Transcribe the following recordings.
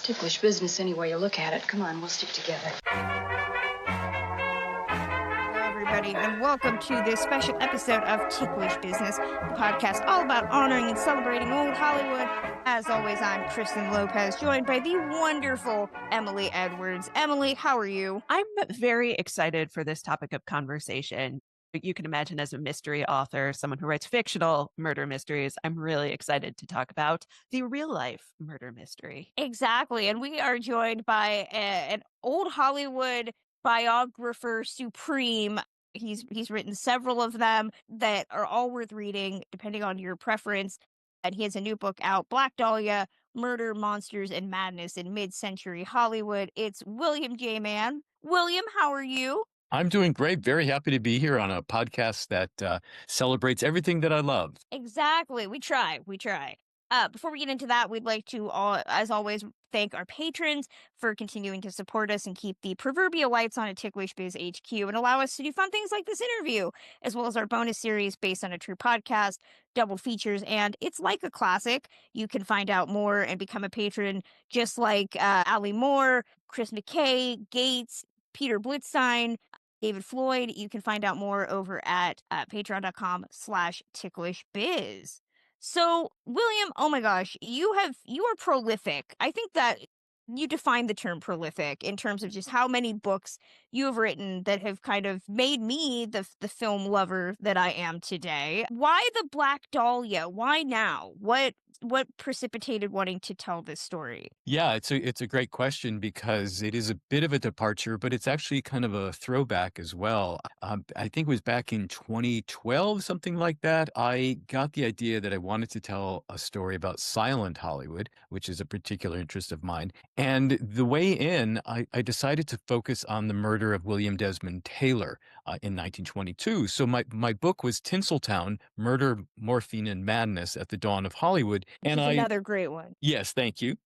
Ticklish business any way you look at it. Come on, we'll stick together. Hello, everybody, and welcome to this special episode of Ticklish Business, the podcast all about honoring and celebrating old Hollywood. As always, I'm Kristen Lopez, joined by the wonderful Emily Edwards. Emily, how are you? I'm very excited for this topic of conversation. You can imagine, as a mystery author, someone who writes fictional murder mysteries, I'm really excited to talk about the real life murder mystery. Exactly, and we are joined by an old Hollywood biographer supreme. He's written several of them that are all worth reading, depending on your preference. And he has a new book out, Black Dahlia, Murder, Monsters, and Madness in Mid-Century Hollywood. It's William J. Mann. William, how are you? I'm doing great. Very happy to be here on a podcast that celebrates everything that I love. Exactly. We try. Before we get into that, we'd like to, as always, thank our patrons for continuing to support us and keep the proverbial lights on at Ticklish Biz HQ and allow us to do fun things like this interview, as well as our bonus series based on a true podcast, double features, and It's Like a Classic. You can find out more and become a patron just like Ali Moore, Chris McKay, Gates, Peter Blitzstein, David Floyd. You can find out more over at patreon.com/ticklishbiz. So, William, oh my gosh, you are prolific. I think that you define the term prolific in terms of just how many books you have written that have kind of made me the film lover that I am today. Why the Black Dahlia? Why now? What precipitated wanting to tell this story? Yeah, it's a great question because it is a bit of a departure, but it's actually kind of a throwback as well. I think it was back in 2012, something like that. I got the idea that I wanted to tell a story about silent Hollywood, which is a particular interest of mine. And the way in, I decided to focus on the murder of William Desmond Taylor in 1922. So my book was Tinseltown: Murder, Morphine, and Madness at the Dawn of Hollywood. And another great one. Yes, thank you.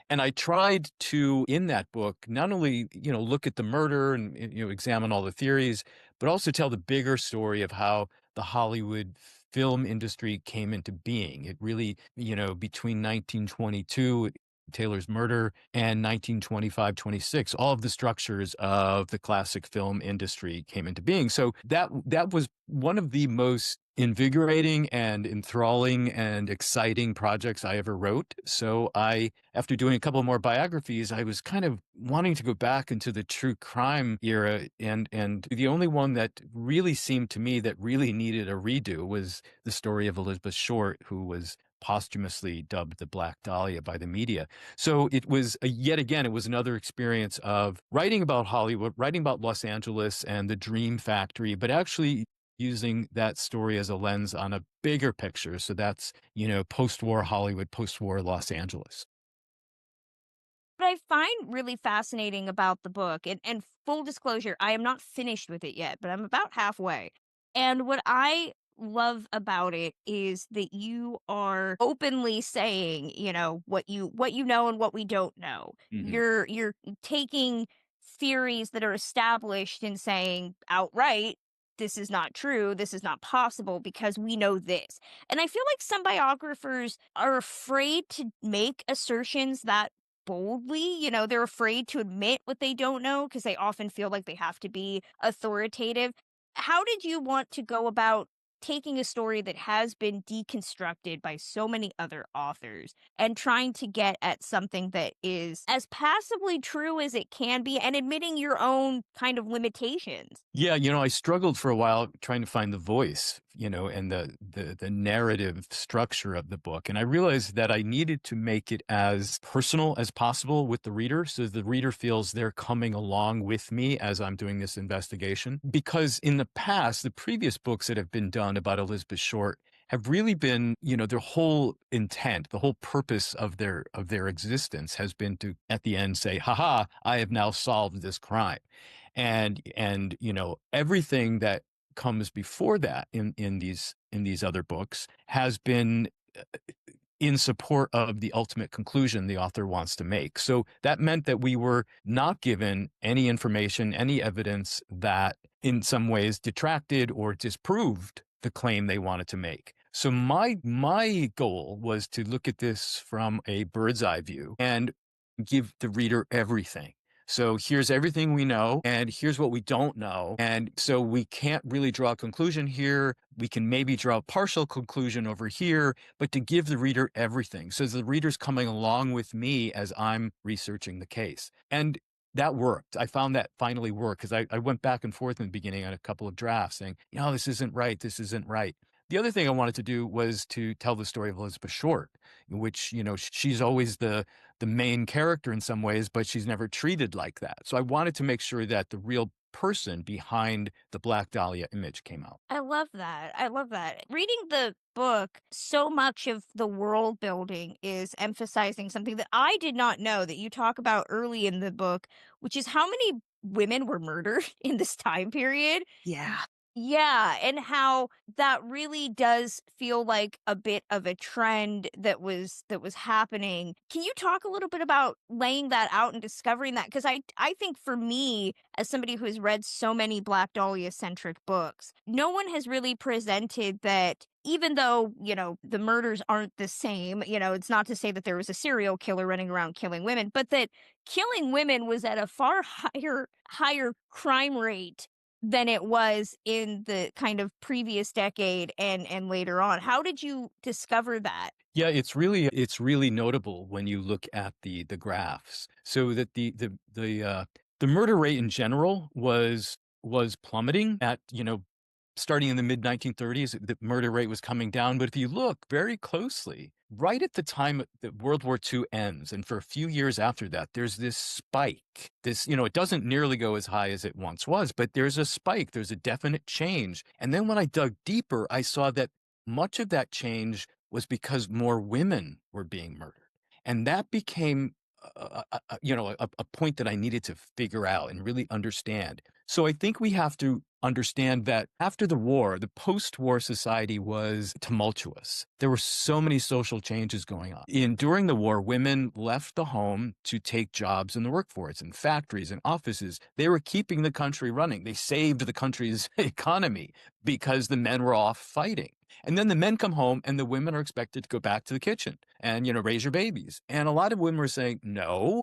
And I tried to, in that book, not only, look at the murder and, examine all the theories, but also tell the bigger story of how the Hollywood film industry came into being. It really, between 1922, Taylor's murder, and 1925-26, all of the structures of the classic film industry came into being. So that was one of the most invigorating and enthralling and exciting projects I ever wrote. So after doing a couple more biographies, I was kind of wanting to go back into the true crime era, and the only one that really seemed to me that really needed a redo was the story of Elizabeth Short, who was posthumously dubbed the Black Dahlia by the media. So it was, yet again, it was another experience of writing about Hollywood, writing about Los Angeles and the dream factory, but actually using that story as a lens on a bigger picture. So that's, post-war Hollywood, post-war Los Angeles. What I find really fascinating about the book, and full disclosure, I am not finished with it yet, but I'm about halfway. And what I love about it is that you are openly saying, what you know and what we don't know. Mm-hmm. You're taking theories that are established and saying outright, this is not true, this is not possible because we know this. And I feel like some biographers are afraid to make assertions that boldly. They're afraid to admit what they don't know because they often feel like they have to be authoritative. How did you want to go about taking a story that has been deconstructed by so many other authors and trying to get at something that is as passably true as it can be and admitting your own kind of limitations? Yeah, I struggled for a while trying to find the voice, and the narrative structure of the book. And I realized that I needed to make it as personal as possible with the reader, so the reader feels they're coming along with me as I'm doing this investigation. Because in the past, the previous books that have been done about Elizabeth Short have really been, their whole intent, the whole purpose of their existence has been to, at the end, say, haha, I have now solved this crime. And everything that comes before that in these other books has been in support of the ultimate conclusion the author wants to make. So that meant that we were not given any information, any evidence that in some ways detracted or disproved the claim they wanted to make. So my goal was to look at this from a bird's eye view and give the reader everything. So here's everything we know, and here's what we don't know. And so we can't really draw a conclusion here. We can maybe draw a partial conclusion over here, but to give the reader everything. So the reader's coming along with me as I'm researching the case. And that worked. I found that finally worked because I went back and forth in the beginning on a couple of drafts saying, this isn't right. This isn't right. The other thing I wanted to do was to tell the story of Elizabeth Short, in which, she's always the main character in some ways, but she's never treated like that. So I wanted to make sure that the real person behind the Black Dahlia image came out. I love that. I love that. Reading the book, so much of the world building is emphasizing something that I did not know that you talk about early in the book, which is how many women were murdered in this time period. Yeah. Yeah, and how that really does feel like a bit of a trend that was happening. Can you talk a little bit about laying that out and discovering that? Because I think for me, as somebody who has read so many Black Dahlia centric books, no one has really presented that. Even though, the murders aren't the same, it's not to say that there was a serial killer running around killing women, but that killing women was at a far higher crime rate than it was in the kind of previous decade and later on. How did you discover that? Yeah, it's really notable when you look at the graphs. So that the murder rate in general was plummeting at, starting in the mid 1930s. The murder rate was coming down, but if you look very closely, right at the time that World War II ends, and for a few years after that, there's this spike. It doesn't nearly go as high as it once was, but there's a spike. There's a definite change. And then when I dug deeper, I saw that much of that change was because more women were being murdered. And that became, a point that I needed to figure out and really understand. So I think we have to understand that after the war, the post-war society was tumultuous. There were so many social changes going on. During the war, women left the home to take jobs in the workforce, in factories and offices. They were keeping the country running. They saved the country's economy because the men were off fighting. And then the men come home and the women are expected to go back to the kitchen and, raise your babies. And a lot of women were saying, no,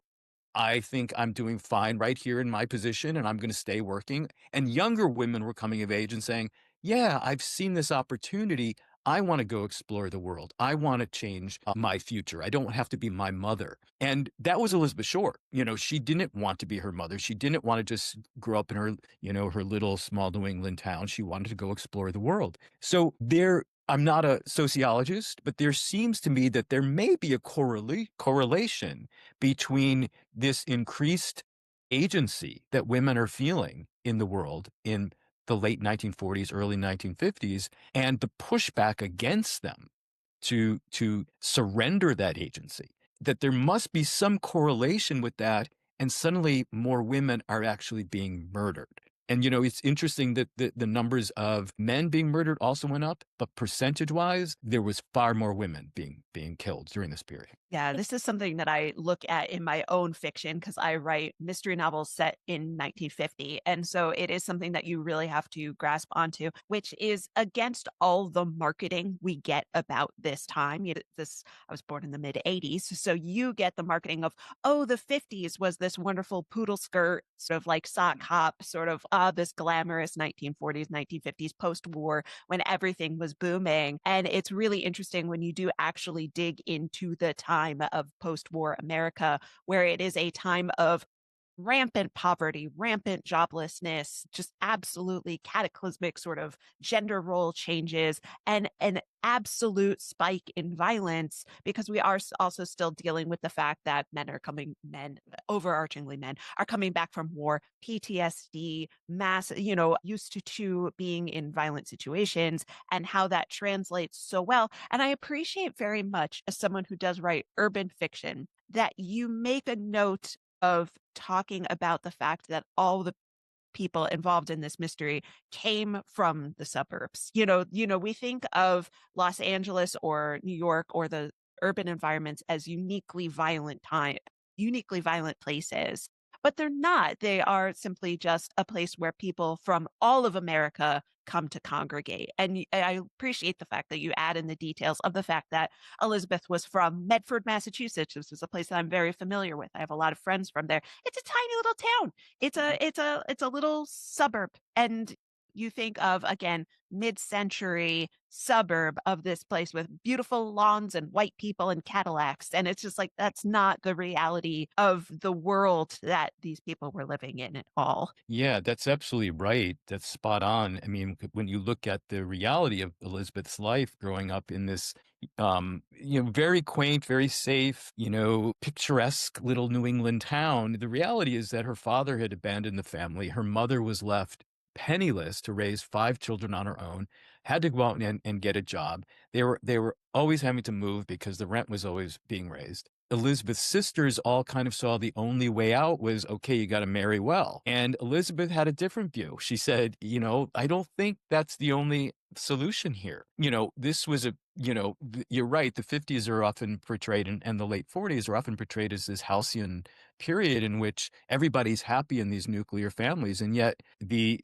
I think I'm doing fine right here in my position and I'm going to stay working. And younger women were coming of age and saying, yeah, I've seen this opportunity. I want to go explore the world. I want to change my future. I don't have to be my mother. And that was Elizabeth Short. She didn't want to be her mother. She didn't want to just grow up in her, her little small New England town. She wanted to go explore the world. So I'm not a sociologist, but there seems to me that there may be a correlation between this increased agency that women are feeling in the world in the late 1940s, early 1950s, and the pushback against them to surrender that agency, that there must be some correlation with that, and suddenly more women are actually being murdered. And, it's interesting that the numbers of men being murdered also went up, but percentage-wise, there was far more women being killed during this period. Yeah, this is something that I look at in my own fiction because I write mystery novels set in 1950. And so it is something that you really have to grasp onto, which is against all the marketing we get about this time. I was born in the mid 80s. So you get the marketing of, oh, the 50s was this wonderful poodle skirt, sort of like sock hop, sort of this glamorous 1940s, 1950s post-war when everything was booming. And it's really interesting when you do actually dig into the time of post-war America, where it is a time of rampant poverty, rampant joblessness, just absolutely cataclysmic sort of gender role changes, and an absolute spike in violence, because we are also still dealing with the fact that overarchingly men, are coming back from war, PTSD, mass, used to being in violent situations, and how that translates so well. And I appreciate very much, as someone who does write urban fiction, that you make a note of talking about the fact that all the people involved in this mystery came from the suburbs. We think of Los Angeles or New York or the urban environments as uniquely violent places. but they're not. They are simply just a place where people from all of America come to congregate. And I appreciate the fact that you add in the details of the fact that Elizabeth was from Medford, Massachusetts. This is a place that I'm very familiar with. I have a lot of friends from there. It's a tiny little town. It's a little suburb. And you think of, again, mid-century suburb of this place with beautiful lawns and white people and Cadillacs. And it's just like, that's not the reality of the world that these people were living in at all. Yeah, that's absolutely right. That's spot on. I mean, when you look at the reality of Elizabeth's life growing up in this, very quaint, very safe, picturesque little New England town, the reality is that her father had abandoned the family. Her mother was left penniless to raise 5 children on her own, had to go out and get a job. They were always having to move because the rent was always being raised. Elizabeth's sisters all kind of saw the only way out was, okay, you got to marry well. And Elizabeth had a different view. She said, I don't think that's the only solution here. This was you're right. The 50s are often portrayed and the late 40s are often portrayed as this halcyon period in which everybody's happy in these nuclear families. And yet the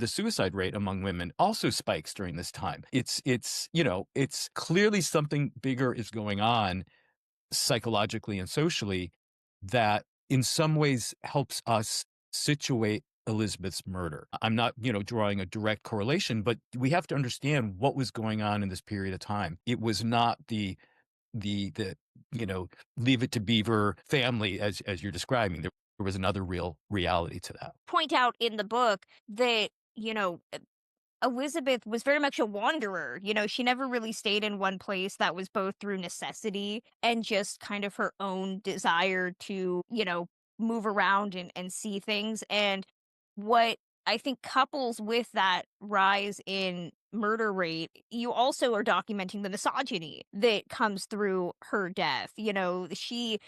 suicide rate among women also spikes during this time. It's clearly something bigger is going on psychologically and socially that in some ways helps us situate Elizabeth's murder. I'm not, drawing a direct correlation, but we have to understand what was going on in this period of time. It was not the Leave It to Beaver family as you're describing. There was another real reality to that. Point out in the book that, Elizabeth was very much a wanderer. She never really stayed in one place. That was both through necessity and just kind of her own desire to, move around and see things. And what I think couples with that rise in murder rate, you also are documenting the misogyny that comes through her death. She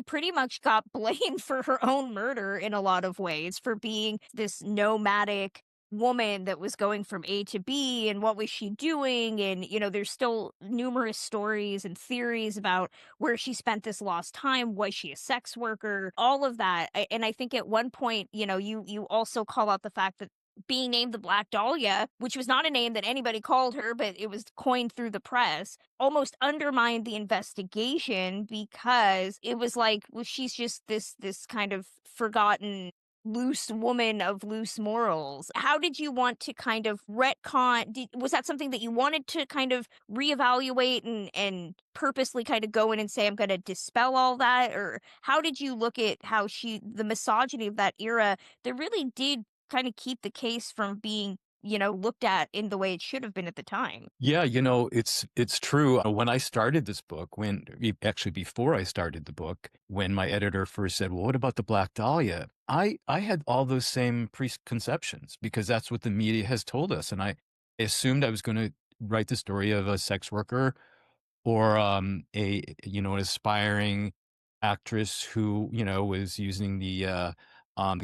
pretty much got blamed for her own murder in a lot of ways for being this nomadic woman that was going from A to B, and what was she doing? And there's still numerous stories and theories about where she spent this lost time. Was she a sex worker? All of that. And I think at one point, you also call out the fact that being named the Black Dahlia, which was not a name that anybody called her, but it was coined through the press, almost undermined the investigation because it was like, well, she's just this kind of forgotten loose woman of loose morals. How did you want to kind of retcon? Was that something that you wanted to kind of reevaluate and purposely kind of go in and say, I'm going to dispel all that? Or how did you look at how the misogyny of that era that really did kind of keep the case from being looked at in the way it should have been at the time? Yeah, it's true. When I started this book, actually before I started the book, when my editor first said, "Well, what about the Black Dahlia?" I had all those same preconceptions because that's what the media has told us, and I assumed I was going to write the story of a sex worker or an aspiring actress who was using the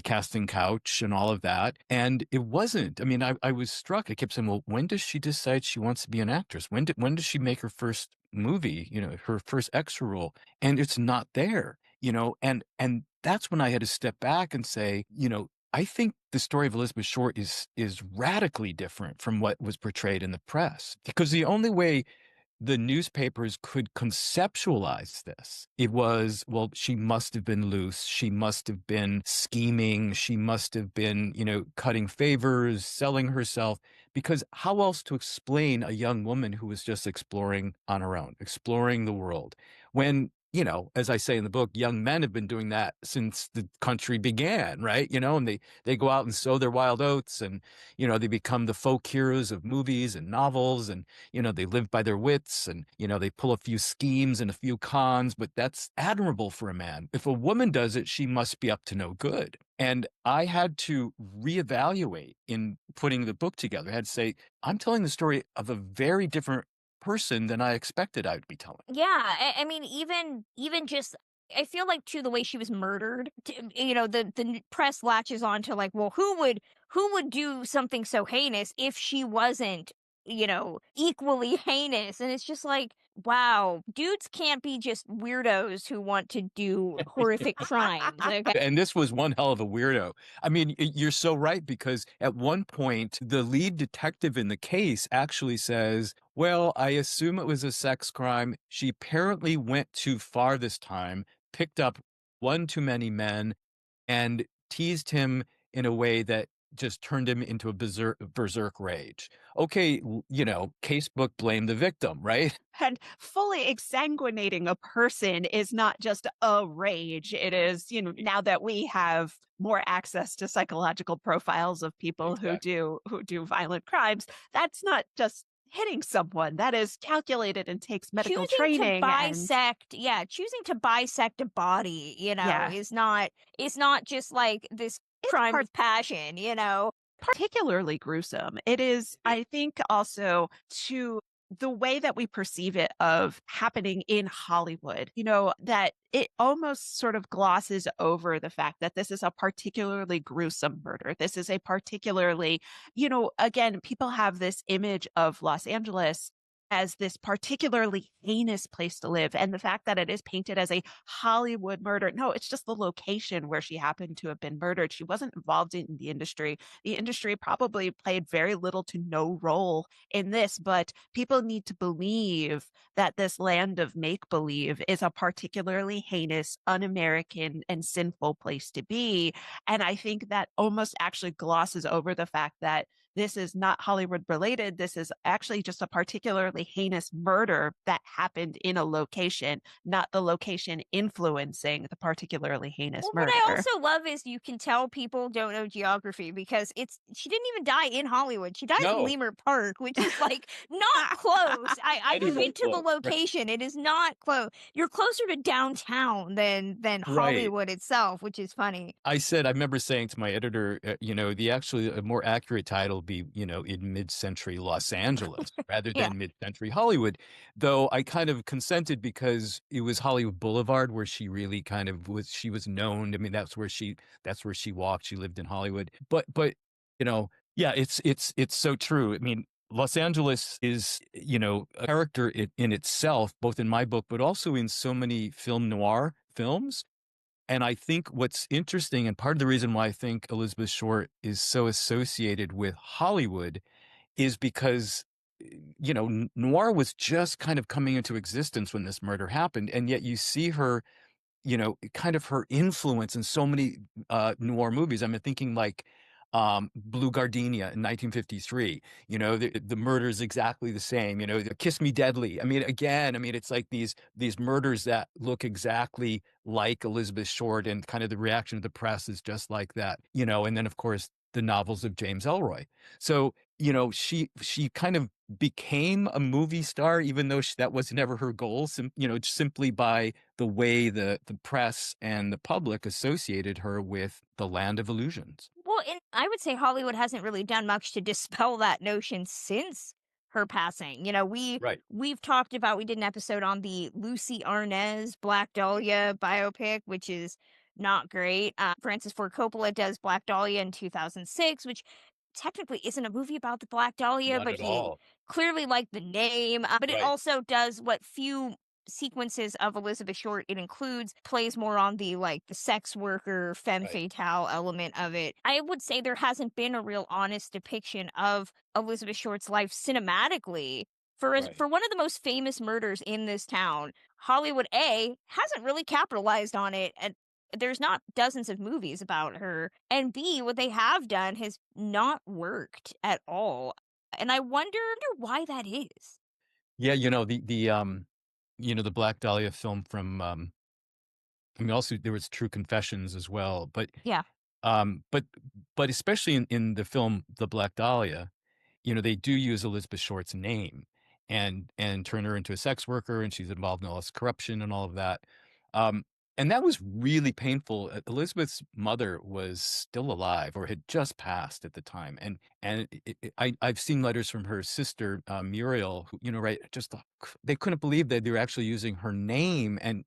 casting couch and all of that, and it wasn't. I mean, I was struck. I kept saying, well, when does she decide she wants to be an actress? When does she make her first movie, her first extra role? And it's not there, and that's when I had to step back and say, I think the story of Elizabeth Short is radically different from what was portrayed in the press, because the only way the newspapers could conceptualize this, it was, well, she must have been loose. She must have been scheming. She must have been, cutting favors, selling herself, because how else to explain a young woman who was just exploring on her own, exploring the world, when, as I say in the book, young men have been doing that since the country began, right? And they go out and sow their wild oats, and, they become the folk heroes of movies and novels, and, they live by their wits, and, they pull a few schemes and a few cons, but that's admirable for a man. If a woman does it, she must be up to no good. And I had to reevaluate in putting the book together. I had to say, I'm telling the story of a very different person than I expected I would be telling. Yeah, I mean, even just, I feel like too the way she was murdered. The press latches on to like, well, who would do something so heinous if she wasn't, equally heinous? And it's just like, Wow, dudes can't be just weirdos who want to do horrific crimes, okay? And this was one hell of a weirdo. I mean, you're so right, because at one point, the lead detective in the case actually says, well, I assume it was a sex crime. She apparently went too far this time, picked up one too many men, and teased him in a way that just turned him into a berserk rage. Okay, casebook, blame the victim, right? And fully exsanguinating a person is not just a rage. It is, now that we have more access to psychological profiles of people Exactly. who do violent crimes, that's not just hitting someone. That is calculated and takes medical training and Choosing to bisect a body, yeah. is not just like this It's crime of passion. particularly gruesome. It is, I think, also to the way that we perceive it of happening in Hollywood, that it almost sort of glosses over the fact that this is a particularly gruesome murder. This is a particularly, again, people have this image of Los Angeles as this particularly heinous place to live. And the fact that it is painted as a Hollywood murder, no, it's just the location where she happened to have been murdered. She wasn't involved in the industry. The industry probably played very little to no role in this, but people need to believe that this land of make believe is a particularly heinous, un American, and sinful place to be. And I think that almost actually glosses over the fact that this is not Hollywood related. This is actually just a particularly heinous murder that happened in a location, not the location influencing the particularly heinous Well, what I murder. also love is you can tell people don't know geography because she didn't even die in Hollywood. She dies in No, Lemur Park, which is like not close. I've not even been to the close. Right. location. It is not close. You're closer to downtown than Right. Hollywood itself, which is funny. I remember saying to my editor, the actually a more accurate title would be, in mid-century Los Angeles rather Yeah. than mid-century Hollywood. Though I kind of consented because it was Hollywood Boulevard where she really kind of she was known. I mean, that's where she walked. She lived in Hollywood. But, yeah, it's so true. I mean, Los Angeles is, a character in itself, both in my book, but also in so many film noir films. And I think what's interesting, and part of the reason why I think Elizabeth Short is so associated with Hollywood, is because, noir was just kind of coming into existence when this murder happened. And yet you see her, kind of her influence in so many noir movies. I'm thinking like Blue Gardenia in 1953. The murder is exactly the same. The Kiss Me Deadly. I mean, again, it's like these murders that look exactly like Elizabeth Short, and kind of the reaction of the press is just like that. And then of course the novels of James Ellroy. So she kind of became a movie star, even though that was never her goal. Simply by the way the press and the public associated her with the land of illusions. Well, and I would say Hollywood hasn't really done much to dispel that notion since her passing. Right. We've talked about, we did an episode on the Lucy Arnaz Black Dahlia biopic, which is not great. Francis Ford Coppola does Black Dahlia in 2006, which technically isn't a movie about the Black Dahlia, Not but at he all. clearly liked the name. But it Right. also does what few sequences of Elizabeth Short it includes, plays more on the sex worker femme Right. fatale element of it. I would say there hasn't been a real honest depiction of Elizabeth Short's life cinematically. Right. For one of the most famous murders in this town, Hollywood hasn't really capitalized on it, and there's not dozens of movies about her, and B, what they have done has not worked at all. And I wonder why that is. Yeah, the Black Dahlia film from also there was True Confessions as well, but Yeah. um but but especially in the film The Black Dahlia, they do use Elizabeth Short's name and turn her into a sex worker, and she's involved in all this corruption and all of that. Um, and that was really painful. Elizabeth's mother was still alive or had just passed at the time, and I've seen letters from her sister Muriel, who right, just they couldn't believe that they were actually using her name and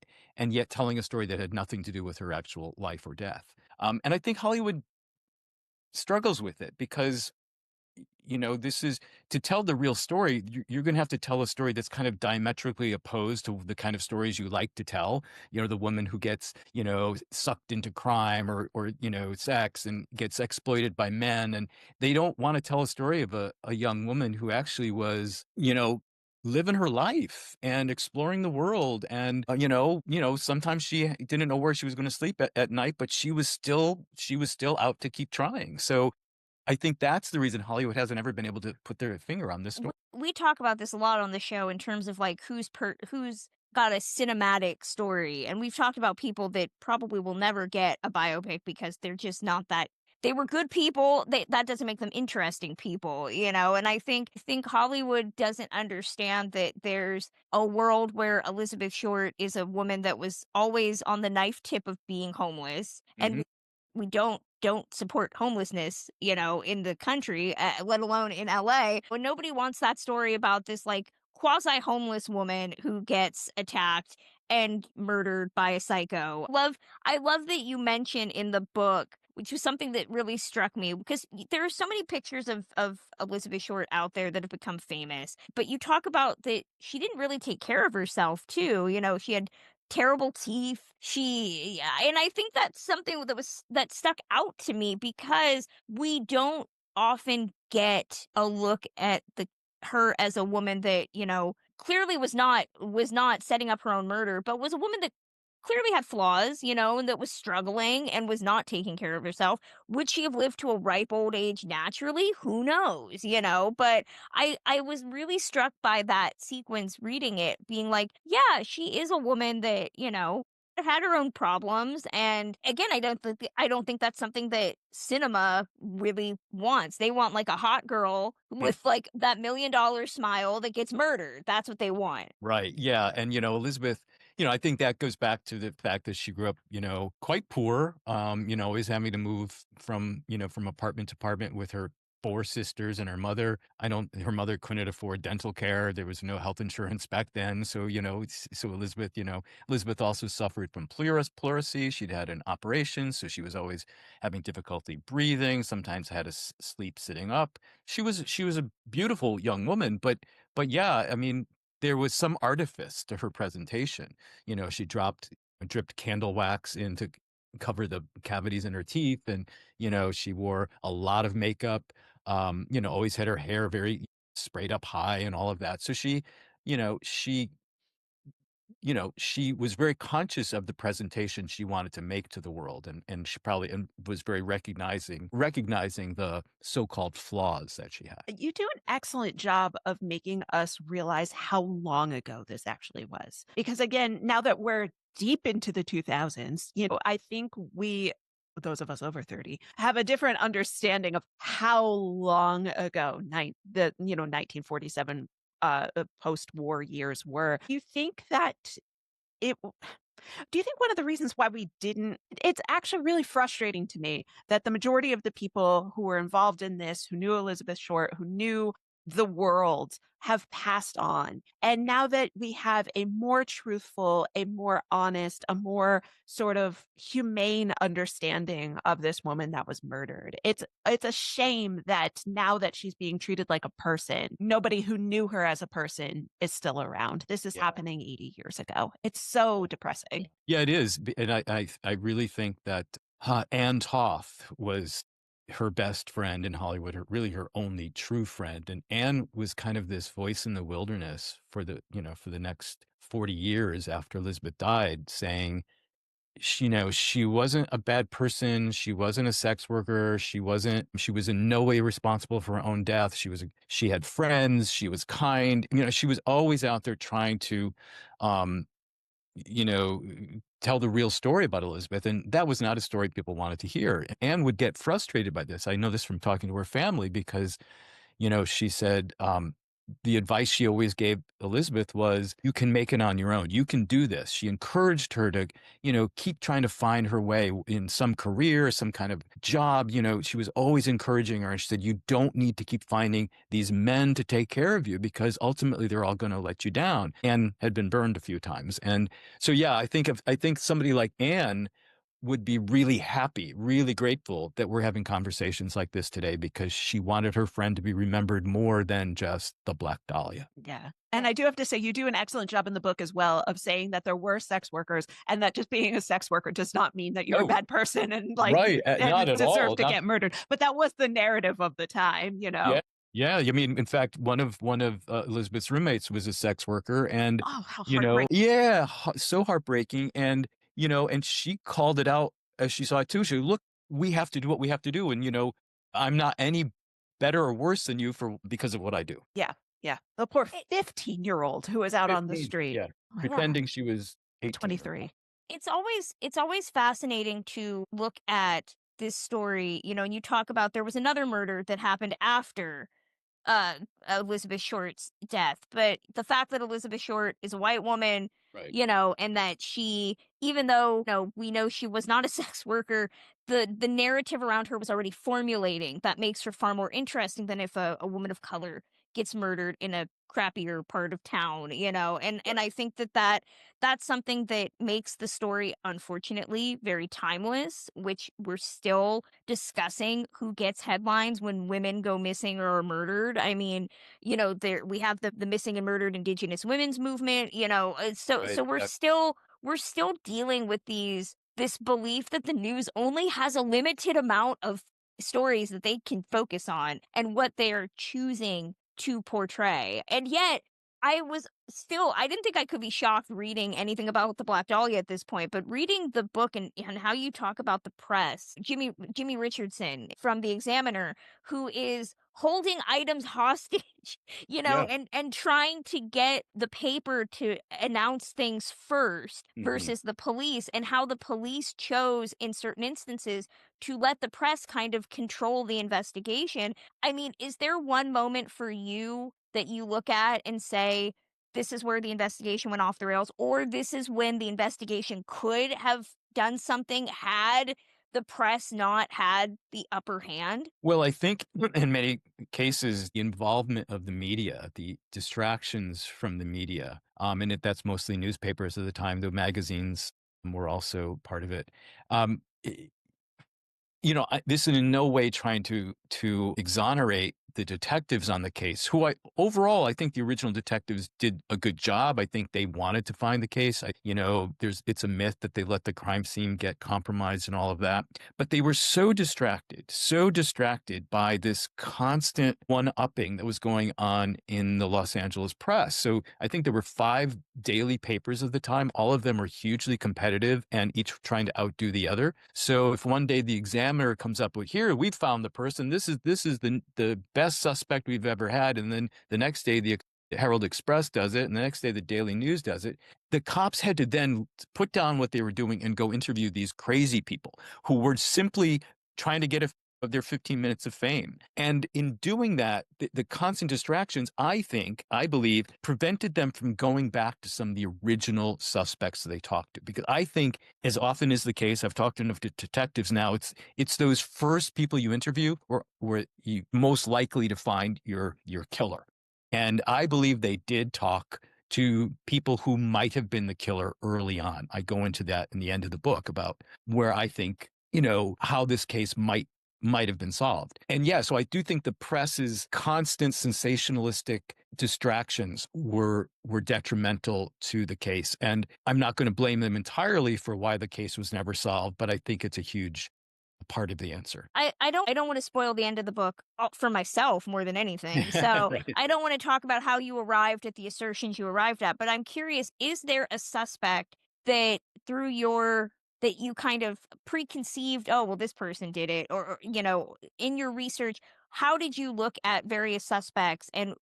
yet telling a story that had nothing to do with her actual life or death. And I think Hollywood struggles with it because this is to tell the real story. You're going to have to tell a story that's kind of diametrically opposed to the kind of stories you like to tell. The woman who gets, sucked into crime or sex and gets exploited by men. And they don't want to tell a story of a young woman who actually was, living her life and exploring the world. And, sometimes she didn't know where she was going to sleep at night, but she was still out to keep trying. So I think that's the reason Hollywood hasn't ever been able to put their finger on this story. We talk about this a lot on the show in terms of like who's got a cinematic story, and we've talked about people that probably will never get a biopic because they're just not that. They were good people. That doesn't make them interesting people, And I think Hollywood doesn't understand that there's a world where Elizabeth Short is a woman that was always on the knife tip of being homeless, and we don't support homelessness, in the country, let alone in LA. When nobody wants that story about this like quasi homeless woman who gets attacked and murdered by a psycho. I love that you mention in the book, which was something that really struck me because there are so many pictures of Elizabeth Short out there that have become famous. But you talk about that she didn't really take care of herself too. She had terrible teeth. And I think that's something that stuck out to me because we don't often get a look at her as a woman that, clearly was not setting up her own murder, but was a woman that clearly had flaws, and that was struggling and was not taking care of herself. Would she have lived to a ripe old age naturally? Who knows, But I was really struck by that sequence reading it, being like, yeah, she is a woman that, had her own problems. And again, I don't think that's something that cinema really wants. They want like a hot girl with like that $1 million smile that gets murdered. That's what they want. Right. Yeah. And, Elizabeth, I think that goes back to the fact that she grew up, quite poor, always having to move from apartment to apartment with her 4 sisters and her mother. Her mother couldn't afford dental care. There was no health insurance back then. So, Elizabeth also suffered from pleurisy. She'd had an operation. So she was always having difficulty breathing, sometimes had to sleep sitting up. She was a beautiful young woman, but yeah, I mean, there was some artifice to her presentation. She dripped candle wax in to cover the cavities in her teeth. And, she wore a lot of makeup, always had her hair very sprayed up high and all of that. So she was very conscious of the presentation she wanted to make to the world. And she probably was very recognizing the so-called flaws that she had. You do an excellent job of making us realize how long ago this actually was. Because again, now that we're deep into the 2000s, I think those of us over 30, have a different understanding of how long ago 1947 post-war years were. Do you think one of the reasons why we didn't, it's actually really frustrating to me that the majority of the people who were involved in this, who knew Elizabeth Short, who knew the world, have passed on. And now that we have a more truthful, a more honest, a more sort of humane understanding of this woman that was murdered, it's a shame that now that she's being treated like a person, nobody who knew her as a person is still around. This is happening 80 years ago. It's so depressing. Yeah, it is. And I really think that Ann Toth was her best friend in Hollywood, really her only true friend. And Anne was kind of this voice in the wilderness for the next 40 years after Elizabeth died, saying, she wasn't a bad person. She wasn't a sex worker. She was in no way responsible for her own death. She had friends. She was kind. She was always out there trying to, tell the real story about Elizabeth. And that was not a story people wanted to hear. Anne would get frustrated by this. I know this from talking to her family because, she said, the advice she always gave Elizabeth was, you can make it on your own. You can do this. She encouraged her to, keep trying to find her way in some career, some kind of job. She was always encouraging her. And she said, you don't need to keep finding these men to take care of you because ultimately they're all going to let you down. Anne had been burned a few times. And so, yeah, I think somebody like Anne would be really happy, really grateful that we're having conversations like this today because she wanted her friend to be remembered more than just the Black Dahlia. Yeah. And I do have to say, you do an excellent job in the book as well of saying that there were sex workers and that just being a sex worker does not mean that you're a Oh, bad person and right. and Not at deserve all. to get murdered. But that was the narrative of the time, you know? Yeah. Yeah. I mean, in fact, one of Elizabeth's roommates was a sex worker, and Oh, how heartbreaking. yeah, so heartbreaking. And and she called it out as she saw it too. She said, look, we have to do what we have to do, and I'm not any better or worse than you because of what I do. Yeah. Yeah. The poor 15-year-old who was out on the 15, street. yeah, Oh my God. pretending she was 18 or 23. It's always fascinating to look at this story, and you talk about there was another murder that happened after uh Elizabeth Short's death. But the fact that Elizabeth Short is a white woman, right. and that she, even though we know she was not a sex worker, the narrative around her was already formulating that makes her far more interesting than if a woman of color gets murdered in a crappier part of town, and I think that's something that makes the story, unfortunately, very timeless, which we're still discussing who gets headlines when women go missing or are murdered. I mean, there we have the missing and murdered Indigenous women's movement, so Right. we're still dealing with this belief that the news only has a limited amount of stories that they can focus on and what they are choosing to portray. And yet I didn't think I could be shocked reading anything about the Black Dahlia at this point, but reading the book and how you talk about the press, Jimmy Richardson from the Examiner, who is holding items hostage, Yeah. and trying to get the paper to announce things first Mhm. versus the police, and how the police chose in certain instances to let the press kind of control the investigation. I mean, is there one moment for you that you look at and say, this is where the investigation went off the rails, or this is when the investigation could have done something had the press not had the upper hand? Well, I think in many cases, the involvement of the media, the distractions from the media, and that's mostly newspapers at the time, though magazines were also part of it. This is in no way trying to exonerate the detectives on the case, who I think the original detectives did a good job. I think they wanted to find the case. It's a myth that they let the crime scene get compromised and all of that, but they were so distracted by this constant one-upping that was going on in the Los Angeles press. So I think there were 5 daily papers at the time. All of them were hugely competitive and each trying to outdo the other. So if one day the Examiner comes up with, here, we found the person, this is the best suspect we've ever had, and then the next day the Herald Express does it, and the next day the Daily News does it, the cops had to then put down what they were doing and go interview these crazy people who were simply trying to get of their 15 minutes of fame. And in doing that, the constant distractions, I believe, prevented them from going back to some of the original suspects that they talked to. Because I think, as often is the case, I've talked to enough detectives now, it's those first people you interview where you most likely to find your killer. And I believe they did talk to people who might have been the killer early on. I go into that in the end of the book about where I think, how this case might have been solved. And yeah, so I do think the press's constant sensationalistic distractions were detrimental to the case. And I'm not going to blame them entirely for why the case was never solved, but I think it's a huge part of the answer. I don't want to spoil the end of the book for myself more than anything. So Right. I don't want to talk about how you arrived at the assertions you arrived at, but I'm curious, is there a suspect that that you kind of preconceived, oh, well, this person did it, or in your research, how did you look at various suspects, and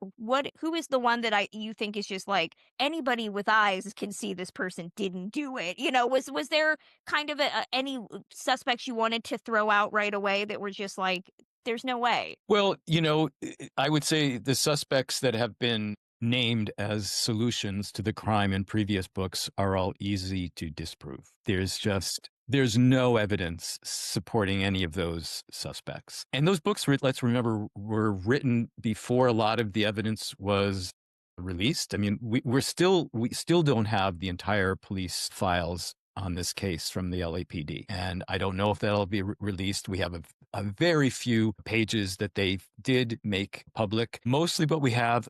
who is the one that you think is just like anybody with eyes can see this person didn't do it? Was there kind of any suspects you wanted to throw out right away that were just like, there's no way? Well, I would say the suspects that have been named as solutions to the crime in previous books are all easy to disprove. There's no evidence supporting any of those suspects. And those books, let's remember, were written before a lot of the evidence was released. I mean, we still don't have the entire police files on this case from the LAPD. And I don't know if that'll be released. We have a very few pages that they did make public. Mostly what we have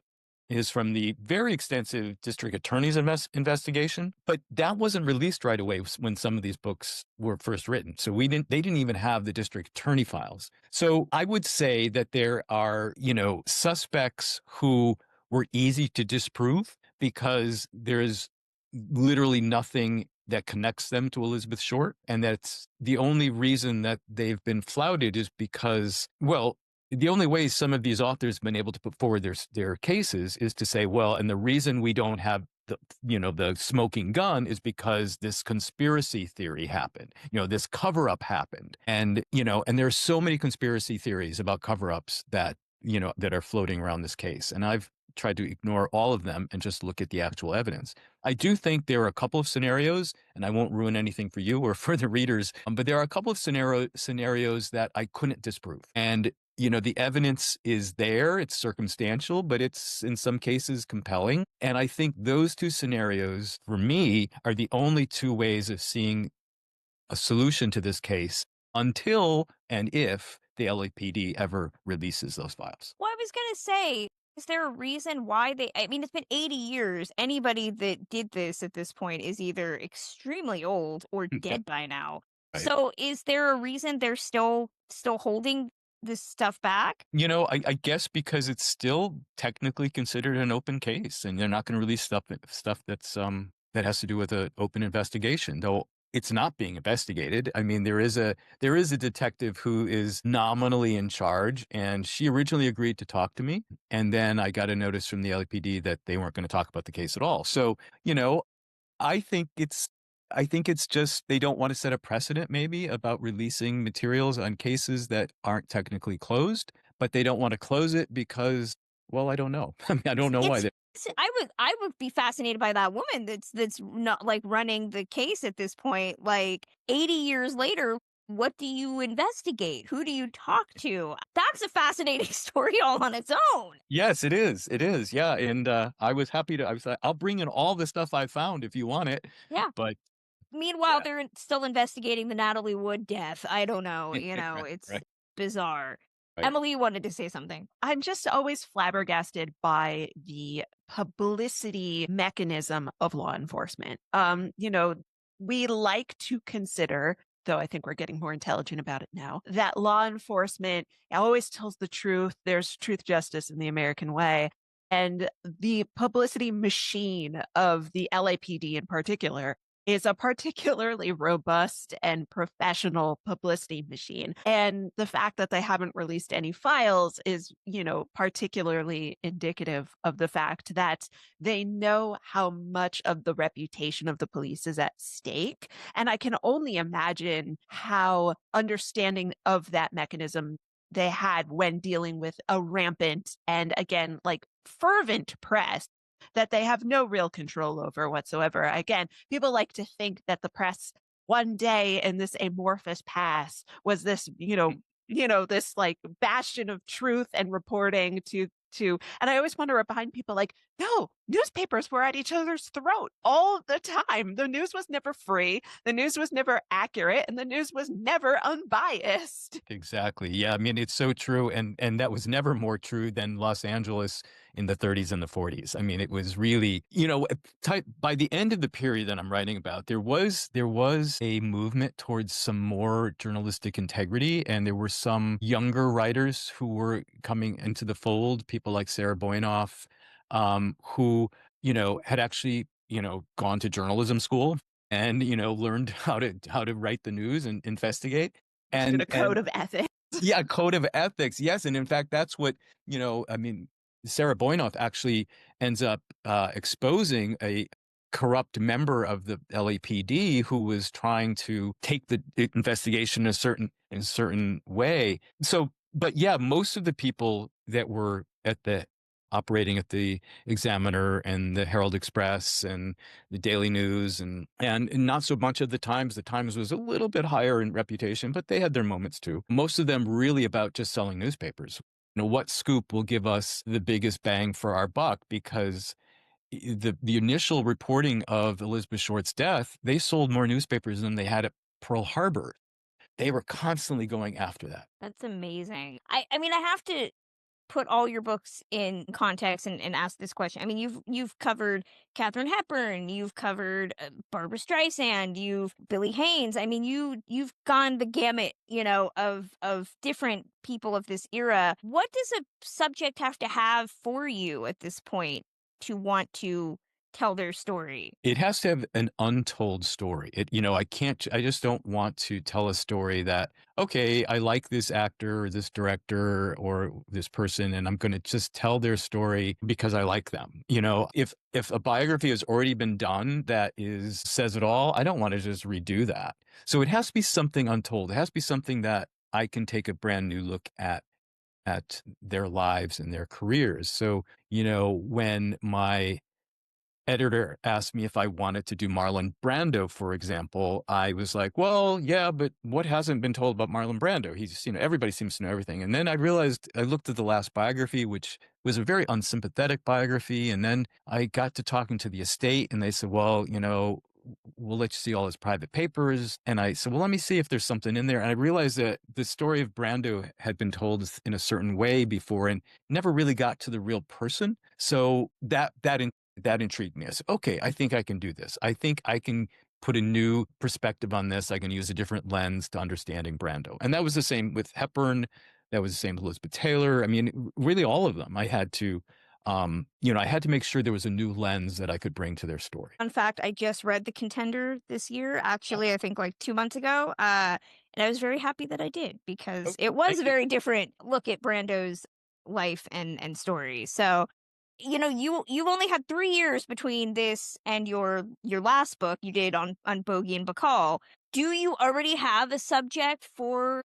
is from the very extensive district attorney's investigation, but that wasn't released right away when some of these books were first written. So they didn't even have the district attorney files. So I would say that there are, suspects who were easy to disprove because there's literally nothing that connects them to Elizabeth Short. And that's the only reason that they've been flouted is because, well, the only way some of these authors have been able to put forward their cases is to say, well, and the reason we don't have the smoking gun is because this conspiracy theory happened. This cover-up happened. And, and there's so many conspiracy theories about cover-ups that are floating around this case. And I've tried to ignore all of them and just look at the actual evidence. I do think there are a couple of scenarios, and I won't ruin anything for you or for the readers, but there are a couple of scenarios that I couldn't disprove. And the evidence is there, it's circumstantial, but it's in some cases compelling. And I think those two scenarios, for me, are the only two ways of seeing a solution to this case until and if the LAPD ever releases those files. Well, I was going to say, is there a reason why it's been 80 years. Anybody that did this at this point is either extremely old or dead by now. Right. So is there a reason they're still holding this stuff back? I guess because it's still technically considered an open case, and they're not going to release stuff that's that has to do with an open investigation, though it's not being investigated. I mean, there is a detective who is nominally in charge, and she originally agreed to talk to me, and then I got a notice from the LAPD that they weren't going to talk about the case at all. So, I think it's just they don't want to set a precedent maybe about releasing materials on cases that aren't technically closed, but they don't want to close it because, well, I don't know. I mean, I don't know why. I would be fascinated by that woman that's not like running the case at this point. Like 80 years later, what do you investigate? Who do you talk to? That's a fascinating story all on its own. Yes, it is. It is. Yeah. And I was happy I was like, I'll bring in all the stuff I found if you want it. Yeah. But meanwhile, they're still investigating the Natalie Wood death. I don't know. It's bizarre. Right. Emily wanted to say something. I'm just always flabbergasted by the publicity mechanism of law enforcement. We like to consider, though I think we're getting more intelligent about it now, that law enforcement always tells the truth. There's truth, justice in the American way. And the publicity machine of the LAPD in particular is a particularly robust and professional publicity machine. And the fact that they haven't released any files is, particularly indicative of the fact that they know how much of the reputation of the police is at stake. And I can only imagine how understanding of that mechanism they had when dealing with a rampant and, again, fervent press that they have no real control over whatsoever. Again, people like to think that the press one day in this amorphous past was this, this bastion of truth and reporting to, and I always wonder behind people no, newspapers were at each other's throat all the time. The news was never free. The news was never accurate, and the news was never unbiased. Exactly. Yeah. I mean, it's so true. And that was never more true than Los Angeles in the 30s and the 40s. I mean, it was really, by the end of the period that I'm writing about, there was a movement towards some more journalistic integrity. And there were some younger writers who were coming into the fold, people like Sarah Boynoff, who, had actually, gone to journalism school and, learned how to write the news and investigate. And a code of ethics. Yeah, code of ethics. Yes. And in fact, that's what, Sarah Boynoff actually ends up exposing a corrupt member of the LAPD who was trying to take the investigation in a certain way. So, but yeah, most of the people that were operating at the Examiner and the Herald Express and the Daily News and not so much of the Times was a little bit higher in reputation, but they had their moments too. Most of them really about just selling newspapers. What scoop will give us the biggest bang for our buck? Because the initial reporting of Elizabeth Short's death, they sold more newspapers than they had at Pearl Harbor. They were constantly going after that. That's amazing. I mean, I have to put all your books in context and ask this question. I mean, you've covered Katharine Hepburn, you've covered Barbara Streisand, you've Billy Haynes. I mean, you've gone the gamut, of different people of this era. What does a subject have to have for you at this point to want to tell their story? It has to have an untold story. I just don't want to tell a story that, okay, I like this actor or this director or this person, and I'm going to just tell their story because I like them. If a biography has already been done that says it all, I don't want to just redo that. So it has to be something untold. It has to be something that I can take a brand new look at their lives and their careers. So, when my editor asked me if I wanted to do Marlon Brando, for example, I was like, well, yeah, but what hasn't been told about Marlon Brando? He's, everybody seems to know everything. And then I realized I looked at the last biography, which was a very unsympathetic biography. And then I got to talking to the estate and they said, well, we'll let you see all his private papers. And I said, well, let me see if there's something in there. And I realized that the story of Brando had been told in a certain way before and never really got to the real person. So that intrigued me. I said, okay, I think I can do this. I think I can put a new perspective on this. I can use a different lens to understanding Brando. And that was the same with Hepburn. That was the same with Elizabeth Taylor. I mean, really all of them. I had to make sure there was a new lens that I could bring to their story. Fun fact, I just read The Contender this year, actually, I think like 2 months ago. And I was very happy that I did because it was a very different look at Brando's life and story. So, you've only had 3 years between this and your last book you did on Bogey and Bacall. Do you already have a subject for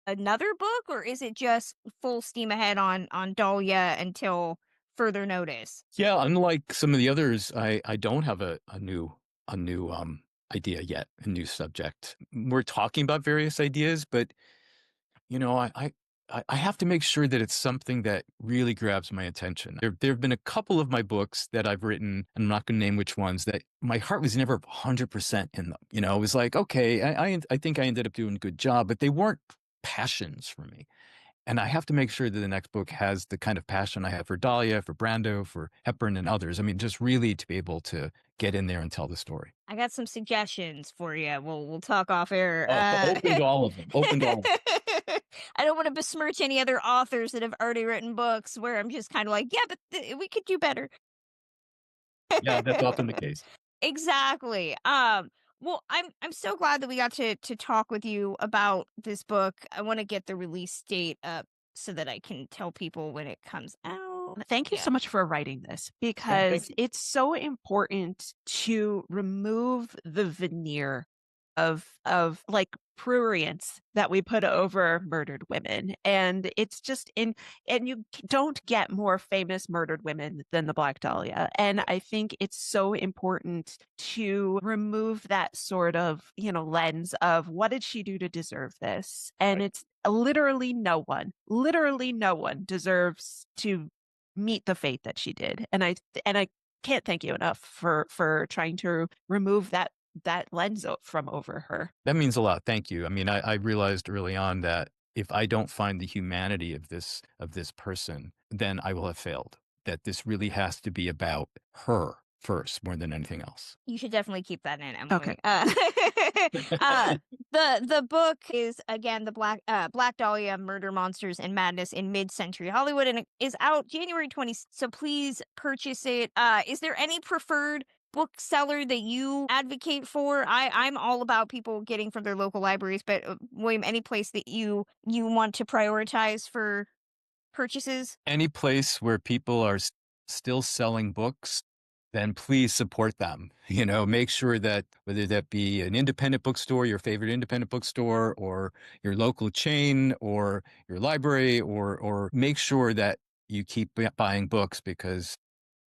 another book, or is it just full steam ahead on Dahlia until further notice? Yeah, unlike some of the others, I don't have a new idea yet, a new subject. We're talking about various ideas, but I have to make sure that it's something that really grabs my attention. There have been a couple of my books that I've written, and I'm not going to name which ones, that my heart was never 100% in them. It was like, okay, I think I ended up doing a good job, but they weren't passions for me. And I have to make sure that the next book has the kind of passion I have for Dahlia, for Brando, for Hepburn, and others. I mean, just really to be able to get in there and tell the story. I got some suggestions for you. We'll talk off air. Open to all of them. Open to all of them. I don't want to besmirch any other authors that have already written books where I'm just kind of like, yeah, but we could do better. Yeah, that's often the case. Exactly. Well, I'm so glad that we got to talk with you about this book. I want to get the release date up so that I can tell people when it comes out. Thank you so much for writing this, because it's so important to remove the veneer of like prurience that we put over murdered women. And it's just and you don't get more famous murdered women than the Black Dahlia. And I think it's so important to remove that sort of, lens of what did she do to deserve this? And it's literally no one deserves to meet the fate that she did. And I can't thank you enough for trying to remove that lens from over her. That means a lot. Thank you. I mean, I realized early on that if I don't find the humanity of this person, then I will have failed. That this really has to be about her first more than anything else. You should definitely keep that in, Emily. Okay. The book is, again, the Black Dahlia, Murder, Monsters, and Madness in Mid-Century Hollywood, and it is out January 20th, so please purchase it. Is there any preferred bookseller that you advocate for? I'm all about people getting from their local libraries, but William, any place that you want to prioritize for purchases? Any place where people are still selling books, then please support them. Make sure that whether that be an independent bookstore, your favorite independent bookstore, or your local chain, or your library, or make sure that you keep buying books, because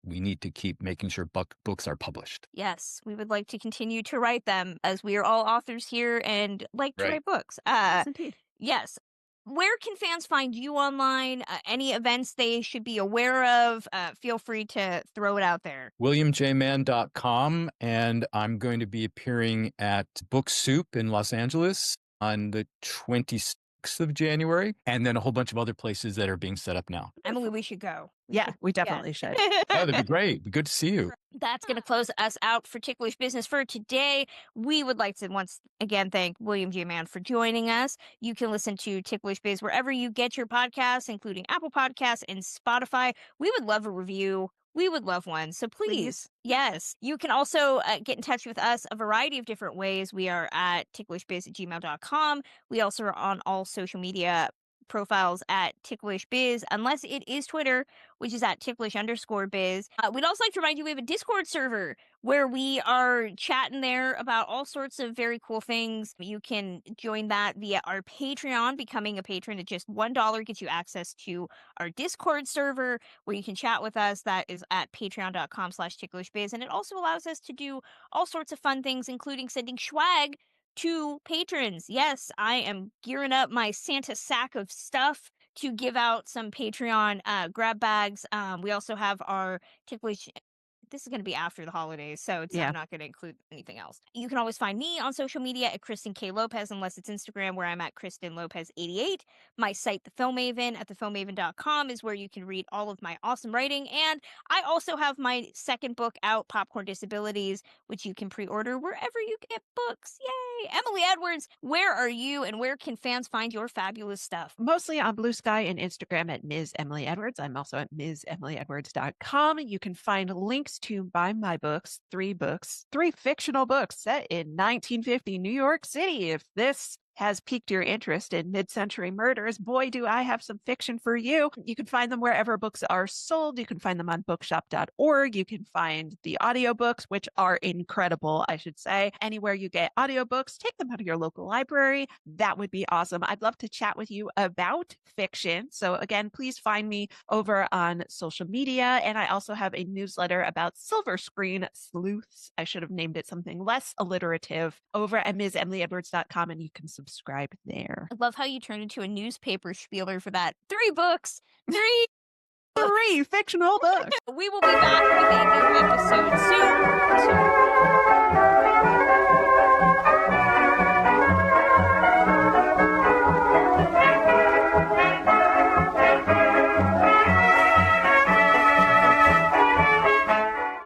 we need to keep making sure books are published. Yes, we would like to continue to write them, as we are all authors here and like to write books. Yes, indeed. Yes. Where can fans find you online? Any events they should be aware of? Feel free to throw it out there. WilliamJMann.com, and I'm going to be appearing at Book Soup in Los Angeles on the 26th of January, and then a whole bunch of other places that are being set up now. Emily, we should go. Yeah, we definitely should. Oh, that'd be great. It'd be good to see you. That's going to close us out for Ticklish Business for today. We would like to once again thank William J. Mann for joining us. You can listen to Ticklish Biz wherever you get your podcasts, including Apple Podcasts and Spotify. We would love a review. We would love one. So please, yes. You can also get in touch with us a variety of different ways. We are at ticklishbiz@gmail.com. We also are on all social media profiles at Ticklish Biz, unless it is Twitter, which is at ticklish_biz. We'd also like to remind you we have a Discord server where we are chatting there about all sorts of very cool things. You can join that via our Patreon. Becoming a patron at just $1 gets you access to our Discord server where you can chat with us. That is at patreon.com/ticklishbiz. And it also allows us to do all sorts of fun things, including sending swag to patrons. Yes, I am gearing up my Santa sack of stuff to give out some Patreon grab bags. We also have our Ticklish. This is going to be after the holidays, so I'm not going to include anything else. You can always find me on social media at Kristen K. Lopez, unless it's Instagram, where I'm at Kristen Lopez 88. My site, The Film Maven, at thefilmmaven.com, is where you can read all of my awesome writing. And I also have my second book out, Popcorn Disabilities, which you can pre-order wherever you get books. Yay! Emily Edwards, where are you and where can fans find your fabulous stuff? Mostly on Blue Sky and Instagram at Ms. Emily Edwards. I'm also at MsEmilyEdwards.com. You can find links to buy my books, three fictional books set in 1950 New York City. If this has piqued your interest in mid-century murders, boy, do I have some fiction for you. You can find them wherever books are sold. You can find them on bookshop.org. You can find the audiobooks, which are incredible, I should say. Anywhere you get audiobooks, take them out of your local library. That would be awesome. I'd love to chat with you about fiction. So again, please find me over on social media. And I also have a newsletter about silver screen sleuths. I should have named it something less alliterative, over at MsEmilyEdwards.com, and you can subscribe there. I love how you turned into a newspaper spieler for that. 3 books. 3 fictional books. We will be back with a new episode soon.